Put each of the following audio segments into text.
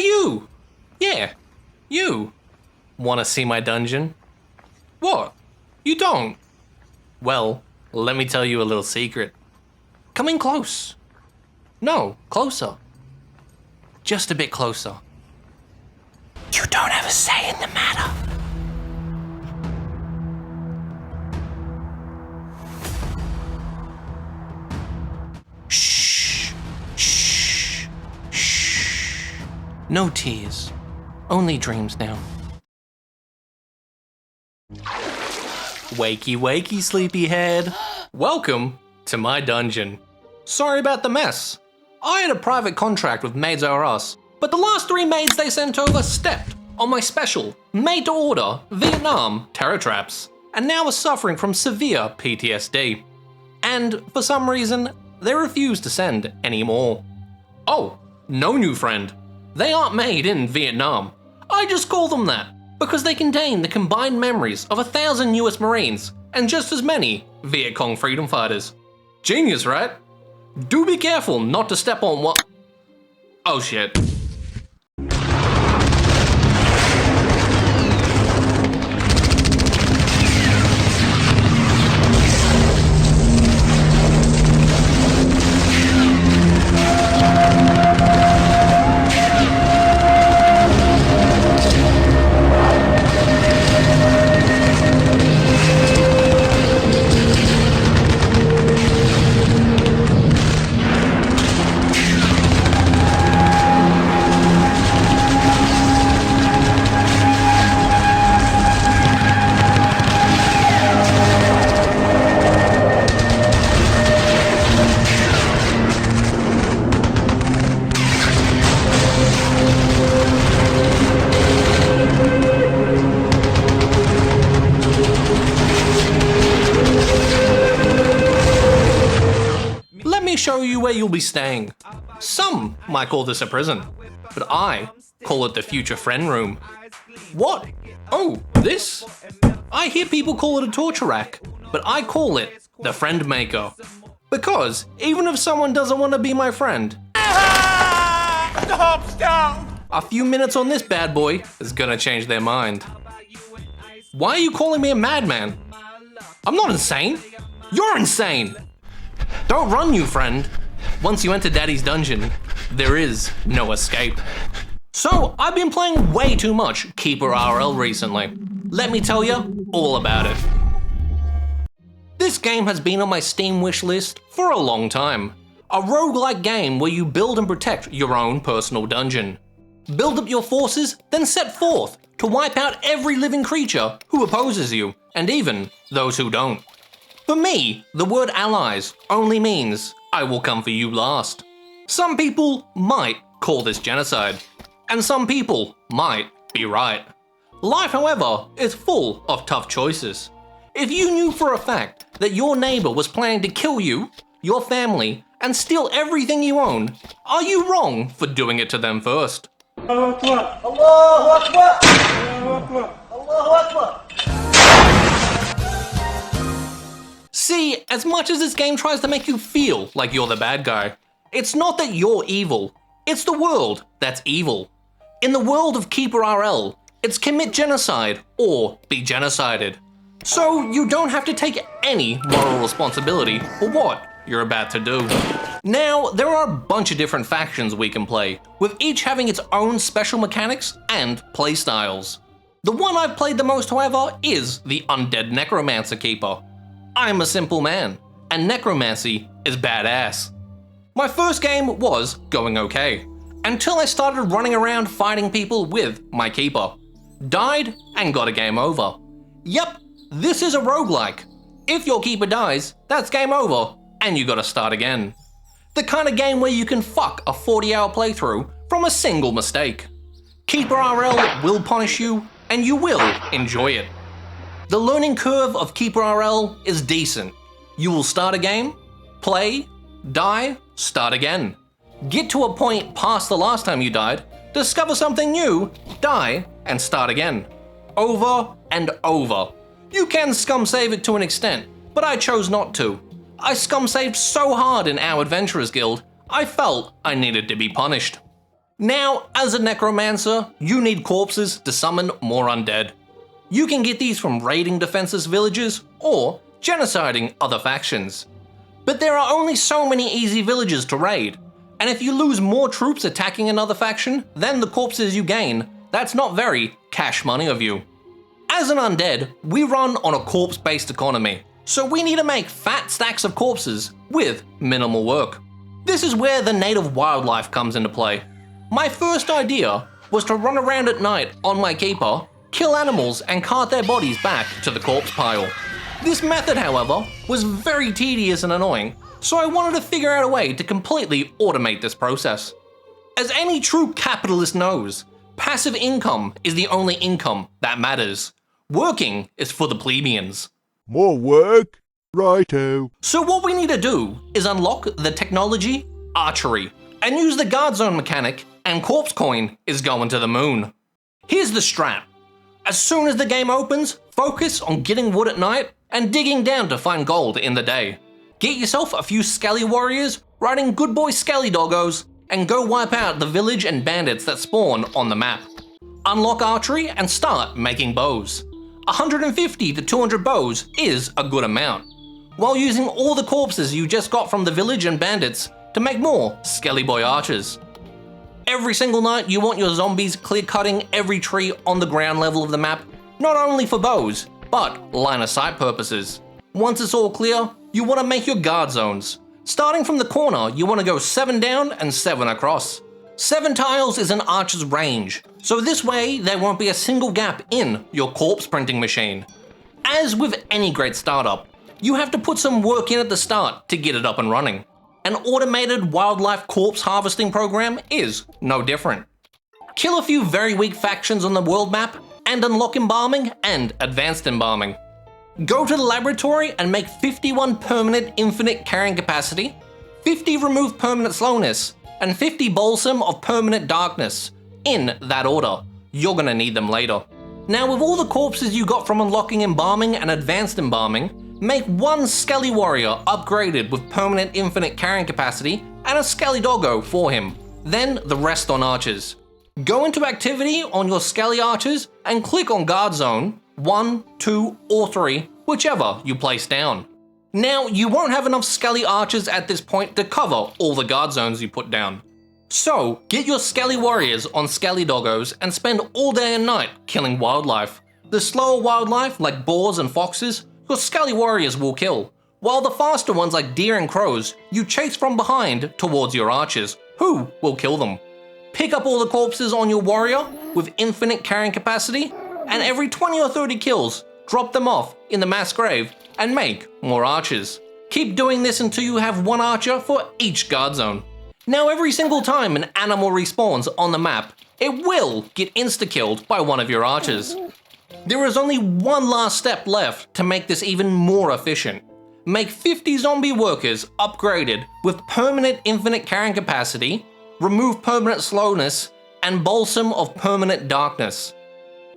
Hey you! Yeah, you. Wanna see my dungeon? What? You don't? Well, let me tell you a little secret. Come in close. No, closer. Just a bit closer. You don't have a say in the matter. Shh. Shh. Shh. No tears. Only dreams now. Wakey wakey, sleepyhead. Welcome to my dungeon. Sorry about the mess. I had a private contract with Maids R Us, but the last 3 maids they sent over stepped on my special, made-to-order Vietnam terror traps, and now are suffering from severe PTSD. And for some reason, they refuse to send any more. Oh, no, new friend. They aren't made in Vietnam. I just call them that because they contain the combined memories of 1,000 US Marines and just as many Viet Cong freedom fighters. Genius, right? Do be careful not to step on what— oh shit. Show you where you'll be staying. Some might call this a prison, but I call it the future friend room. What? Oh, this? I hear people call it a torture rack, but I call it the friend maker. Because even if someone doesn't want to be my friend, stop! A few minutes on this bad boy is gonna change their mind. Why are you calling me a madman? I'm not insane. You're insane. Don't run, you friend. Once you enter Daddy's dungeon, there is no escape. So, I've been playing way too much KepperRL recently. Let me tell you all about it. This game has been on my Steam wish list for a long time. A roguelike game where you build and protect your own personal dungeon. Build up your forces, then set forth to wipe out every living creature who opposes you, and even those who don't. For me, the word allies only means I will come for you last. Some people might call this genocide, and some people might be right. Life, however, is full of tough choices. If you knew for a fact that your neighbor was planning to kill you, your family, and steal everything you own, are you wrong for doing it to them first? Allahu Akbar! Allahu Akbar! Allahu Akbar! Allahu Akbar! See, as much as this game tries to make you feel like you're the bad guy, it's not that you're evil, it's the world that's evil. In the world of KepperRL, it's commit genocide or be genocided. So you don't have to take any moral responsibility for what you're about to do. Now, there are a bunch of different factions we can play, with each having its own special mechanics and playstyles. The one I've played the most, however, is the Undead Necromancer Keeper. I'm a simple man, and necromancy is badass. My first game was going okay, until I started running around fighting people with my keeper. Died and got a game over. Yep, this is a roguelike. If your keeper dies, that's game over, and you gotta start again. The kind of game where you can fuck a 40-hour playthrough from a single mistake. KepperRL will punish you, and you will enjoy it. The learning curve of KepperRL is decent. You will start a game, play, die, start again. Get to a point past the last time you died, discover something new, die, and start again. Over and over. You can scum save it to an extent, but I chose not to. I scum saved so hard in our Adventurers Guild, I felt I needed to be punished. Now, as a necromancer, you need corpses to summon more undead. You can get these from raiding defenseless villages or genociding other factions. But there are only so many easy villages to raid, and if you lose more troops attacking another faction than the corpses you gain, that's not very cash money of you. As an undead, we run on a corpse-based economy, so we need to make fat stacks of corpses with minimal work. This is where the native wildlife comes into play. My first idea was to run around at night on my keeper, kill animals and cart their bodies back to the corpse pile. This method, however, was very tedious and annoying, so I wanted to figure out a way to completely automate this process. As any true capitalist knows, passive income is the only income that matters. Working is for the plebeians. More work? Righto. So what we need to do is unlock the technology, archery, and use the guard zone mechanic, and corpse coin is going to the moon. Here's the strat. As soon as the game opens, focus on getting wood at night and digging down to find gold in the day. Get yourself a few skelly warriors, riding good boy skelly doggos, and go wipe out the village and bandits that spawn on the map. Unlock archery and start making bows. 150 to 200 bows is a good amount, while using all the corpses you just got from the village and bandits to make more skelly boy archers. Every single night you want your zombies clear cutting every tree on the ground level of the map, not only for bows, but line of sight purposes. Once it's all clear, you want to make your guard zones. Starting from the corner, you want to go 7 down and 7 across. 7 tiles is an archer's range, so this way there won't be a single gap in your corpse printing machine. As with any great startup, you have to put some work in at the start to get it up and running. An automated wildlife corpse harvesting program is no different. Kill a few very weak factions on the world map and unlock embalming and advanced embalming. Go to the laboratory and make 51 permanent infinite carrying capacity, 50 remove permanent slowness, and 50 balsam of permanent darkness. In that order. You're gonna need them later. Now with all the corpses you got from unlocking embalming and advanced embalming, make 1 skelly warrior upgraded with permanent infinite carrying capacity and a skelly doggo for him. Then the rest on archers. Go into activity on your skelly archers and click on guard zone 1, 2, or 3, whichever you place down. Now you won't have enough skelly archers at this point to cover all the guard zones you put down. So get your skelly warriors on skelly doggos and spend all day and night killing wildlife. The slower wildlife like boars and foxes, your skelly warriors will kill, while the faster ones like deer and crows, you chase from behind towards your archers, who will kill them. Pick up all the corpses on your warrior with infinite carrying capacity, and every 20 or 30 kills, drop them off in the mass grave and make more archers. Keep doing this until you have 1 archer for each guard zone. Now every single time an animal respawns on the map, it will get insta-killed by one of your archers. There is only one last step left to make this even more efficient. Make 50 zombie workers upgraded with permanent infinite carrying capacity, remove permanent slowness, and balsam of permanent darkness.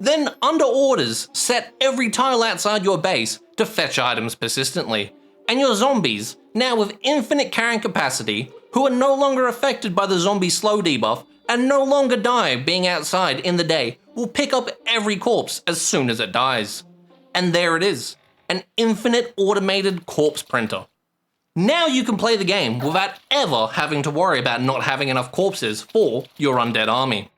Then under orders, set every tile outside your base to fetch items persistently. And your zombies, now with infinite carrying capacity, who are no longer affected by the zombie slow debuff and no longer die being outside in the day, will pick up every corpse as soon as it dies. And there it is, an infinite automated corpse printer. Now you can play the game without ever having to worry about not having enough corpses for your undead army.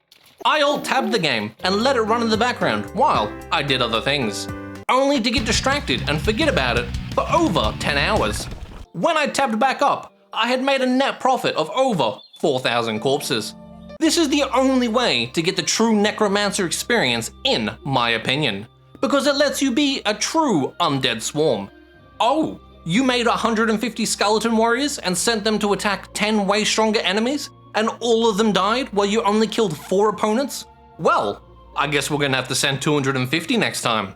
I alt-tabbed the game and let it run in the background while I did other things, only to get distracted and forget about it for over 10 hours. When I tabbed back up, I had made a net profit of over 4,000 corpses. This is the only way to get the true necromancer experience in my opinion, because it lets you be a true undead swarm. Oh, you made 150 skeleton warriors and sent them to attack 10 way stronger enemies, and all of them died while you only killed 4 opponents? Well, I guess we're gonna have to send 250 next time.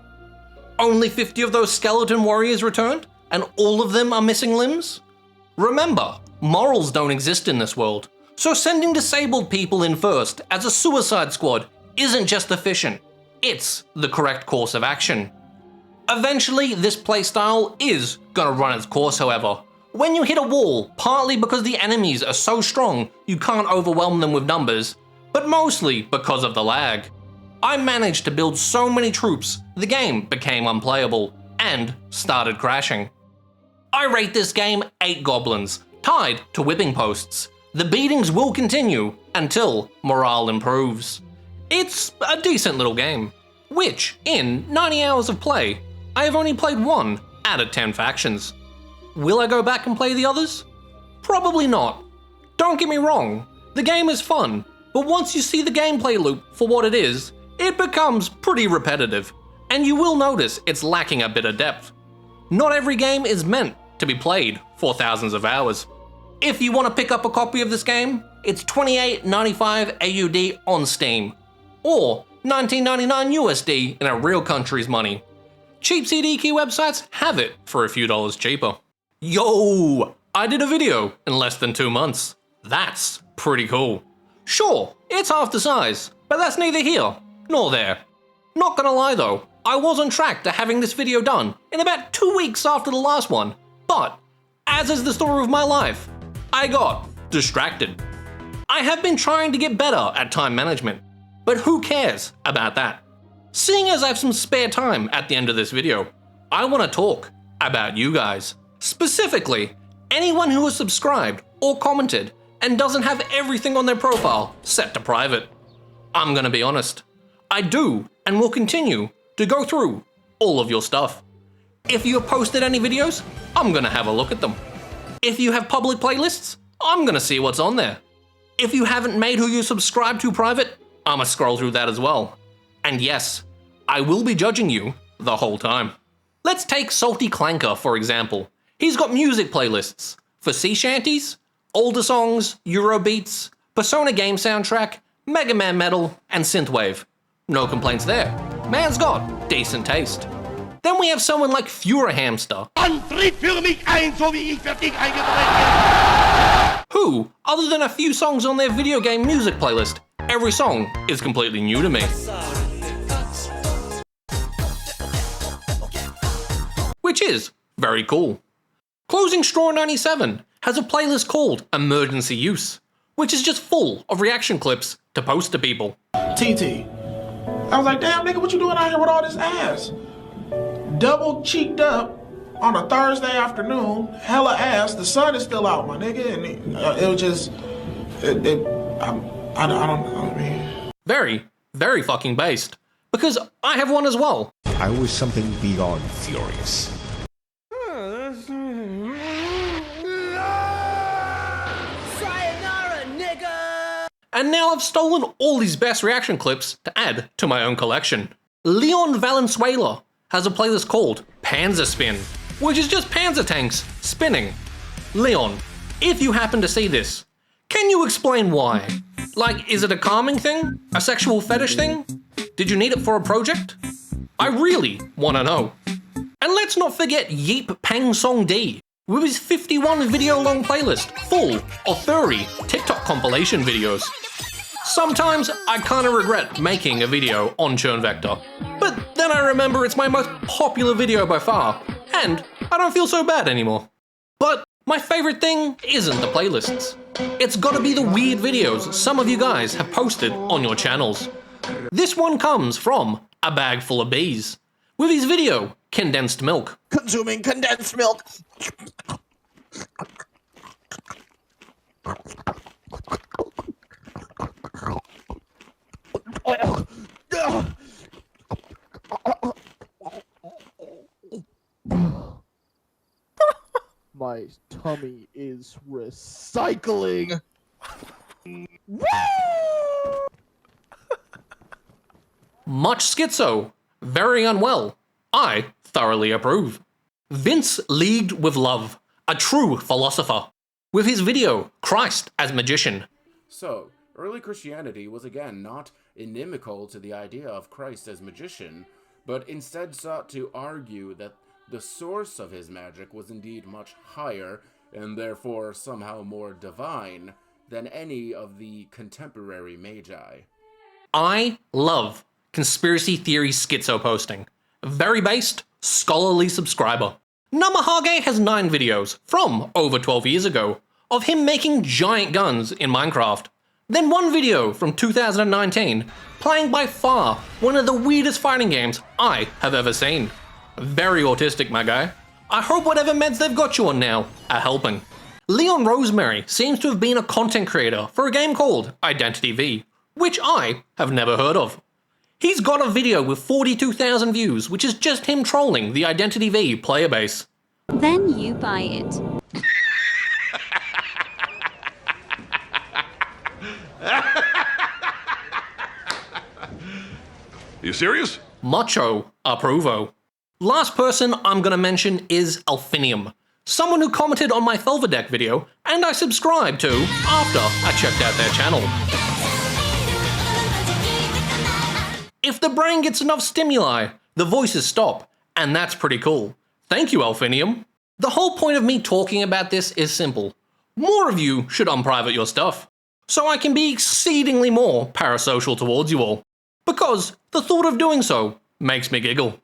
Only 50 of those skeleton warriors returned, and all of them are missing limbs? Remember, morals don't exist in this world, so sending disabled people in first as a suicide squad isn't just efficient, it's the correct course of action. Eventually, this playstyle is gonna run its course, however. When you hit a wall, partly because the enemies are so strong you can't overwhelm them with numbers, but mostly because of the lag. I managed to build so many troops, the game became unplayable and started crashing. I rate this game 8 goblins, tied to whipping posts. The beatings will continue until morale improves. It's a decent little game, which, in 90 hours of play, I have only played 1 out of 10 factions. Will I go back and play the others? Probably not. Don't get me wrong, the game is fun, but once you see the gameplay loop for what it is, it becomes pretty repetitive, and you will notice it's lacking a bit of depth. Not every game is meant to be played for thousands of hours. If you want to pick up a copy of this game, it's $28.95 AUD on Steam, or $19.99 USD in a real country's money. Cheap CDK websites have it for a few dollars cheaper. Yo! I did a video in less than 2 months. That's pretty cool. Sure, it's half the size, but that's neither here nor there. Not gonna lie though, I was on track to having this video done in about 2 weeks after the last one, but as is the story of my life, I got distracted. I have been trying to get better at time management, but who cares about that? Seeing as I have some spare time at the end of this video, I want to talk about you guys. Specifically, anyone who has subscribed or commented and doesn't have everything on their profile set to private. I'm gonna be honest, I do and will continue to go through all of your stuff. If you have posted any videos, I'm gonna have a look at them. If you have public playlists, I'm gonna see what's on there. If you haven't made who you subscribe to private, I'ma scroll through that as well. And yes, I will be judging you the whole time. Let's take Salty Clanker for example. He's got music playlists for sea shanties, older songs, Eurobeats, Persona game soundtrack, Mega Man Metal, and Synthwave. No complaints there. Man's got decent taste. Then we have someone like Hamster, Antritt für mich ein, so wie ich für dich eingetreten. who, other than a few songs on their video game music playlist, every song is completely new to me. Which is very cool. Closing Straw 97 has a playlist called Emergency Use, which is just full of reaction clips to post to people. TT. I was like, damn, nigga, what you doing out here with all this ass? Double cheeked up on a Thursday afternoon, hella ass, the sun is still out, my nigga, and it was just, I don't know, man. Very, very fucking based. Because I have one as well. I was something beyond furious. And now I've stolen all these best reaction clips to add to my own collection. Leon Valenzuela has a playlist called Panzer Spin, which is just panzer tanks spinning. Leon, if you happen to see this, can you explain why? Like, is it a calming thing? A sexual fetish thing? Did you need it for a project? I really want to know. And let's not forget Yeep Pang Song D, with his 51 video long playlist full of furry TikTok compilation videos. Sometimes I kinda regret making a video on Churn Vector, but then I remember it's my most popular video by far, and I don't feel so bad anymore. But my favorite thing isn't the playlists. It's gotta be the weird videos some of you guys have posted on your channels. This one comes from A Bag Full of Bees, with his video, Condensed Milk. Consuming condensed milk. My tummy is recycling. Much schizo, very unwell. I thoroughly approve. Vince Leagued with Love, a true philosopher, with his video, Christ as Magician. So, early Christianity was again not inimical to the idea of Christ as magician, but instead sought to argue that the source of his magic was indeed much higher, and therefore somehow more divine, than any of the contemporary magi. I love conspiracy theory schizo posting. Very based, scholarly subscriber. Namahage has 9 videos from over 12 years ago of him making giant guns in Minecraft. Then one video from 2019, playing by far one of the weirdest fighting games I have ever seen. Very autistic, my guy. I hope whatever meds they've got you on now are helping. Leon Rosemary seems to have been a content creator for a game called Identity V, which I have never heard of. He's got a video with 42,000 views, which is just him trolling the Identity V player base. Then you buy it. You serious? Macho approvo. Last person I'm gonna mention is Alfinium, someone who commented on my Felverdeck video and I subscribed to after I checked out their channel. If the brain gets enough stimuli, the voices stop, and that's pretty cool. Thank you, Alfinium. The whole point of me talking about this is simple. More of you should unprivate your stuff, so I can be exceedingly more parasocial towards you all. Because the thought of doing so makes me giggle.